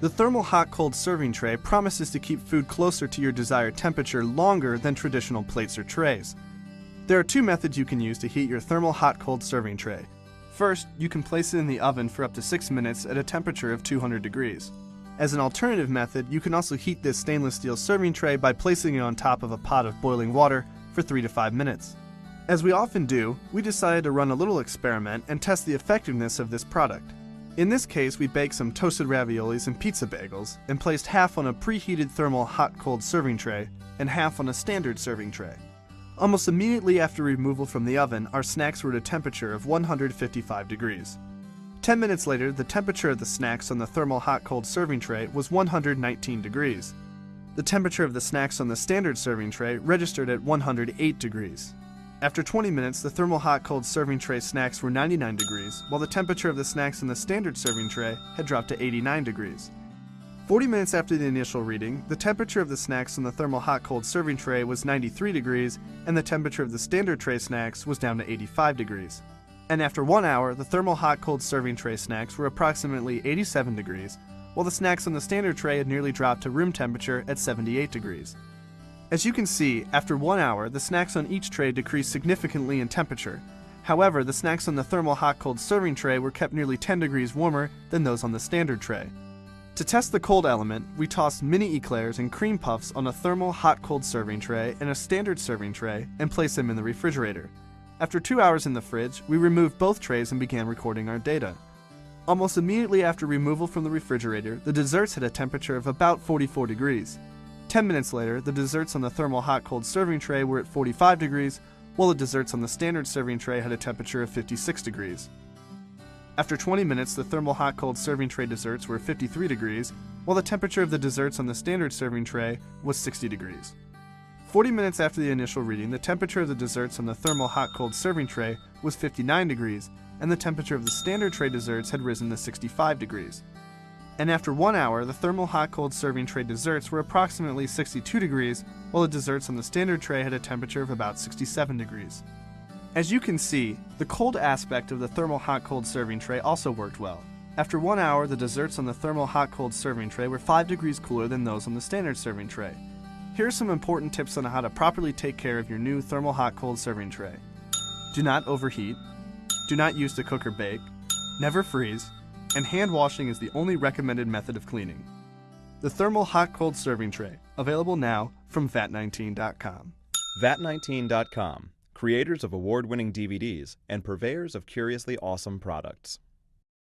The thermal hot-cold serving tray promises to keep food closer to your desired temperature longer than traditional plates or trays. There are two methods you can use to heat your thermal hot-cold serving tray. First, you can place it in the oven for up to 6 minutes at a temperature of 200 degrees. As an alternative method, you can also heat this stainless steel serving tray by placing it on top of a pot of boiling water for 3 to 5 minutes. As we often do, we decided to run a little experiment and test the effectiveness of this product. In this case, we baked some toasted raviolis and pizza bagels and placed half on a preheated thermal hot-cold serving tray and half on a standard serving tray. Almost immediately after removal from the oven, our snacks were at a temperature of 155 degrees. 10 minutes later, the temperature of the snacks on the thermal hot-cold serving tray was 119 degrees. The temperature of the snacks on the standard serving tray registered at 108 degrees. After 20 minutes, the thermal hot-cold serving tray snacks were 99 degrees, while the temperature of the snacks in the standard serving tray had dropped to 89 degrees. 40 minutes after the initial reading, the temperature of the snacks on the thermal hot-cold serving tray was 93 degrees, and the temperature of the standard tray snacks was down to 85 degrees. And after 1 hour, the thermal hot-cold serving tray snacks were approximately 87 degrees, while the snacks on the standard tray had nearly dropped to room temperature at 78 degrees. As you can see, after 1 hour, the snacks on each tray decreased significantly in temperature. However, the snacks on the thermal hot-cold serving tray were kept nearly 10 degrees warmer than those on the standard tray. To test the cold element, we tossed mini eclairs and cream puffs on a thermal hot-cold serving tray and a standard serving tray and placed them in the refrigerator. After 2 hours in the fridge, we removed both trays and began recording our data. Almost immediately after removal from the refrigerator, the desserts had a temperature of about 44 degrees. 10 minutes later, the desserts on the thermal hot-cold serving tray were at 45 degrees, while the desserts on the standard serving tray had a temperature of 56 degrees. After 20 minutes, the thermal hot-cold serving tray desserts were 53 degrees, while the temperature of the desserts on the standard serving tray was 60 degrees. 40 minutes after the initial reading, the temperature of the desserts on the thermal hot-cold serving tray was 59 degrees, and the temperature of the standard tray desserts had risen to 65 degrees. And after 1 hour, the thermal hot-cold serving tray desserts were approximately 62 degrees, while the desserts on the standard tray had a temperature of about 67 degrees. As you can see, the cold aspect of the thermal hot-cold serving tray also worked well. After 1 hour, the desserts on the thermal hot-cold serving tray were 5 degrees cooler than those on the standard serving tray. Here are some important tips on how to properly take care of your new thermal hot-cold serving tray. Do not overheat. Do not use to cook or bake. Never freeze. And hand washing is the only recommended method of cleaning. The thermal hot-cold serving tray, available now from vat19.com. vat19.com, creators of award-winning DVDs and purveyors of curiously awesome products.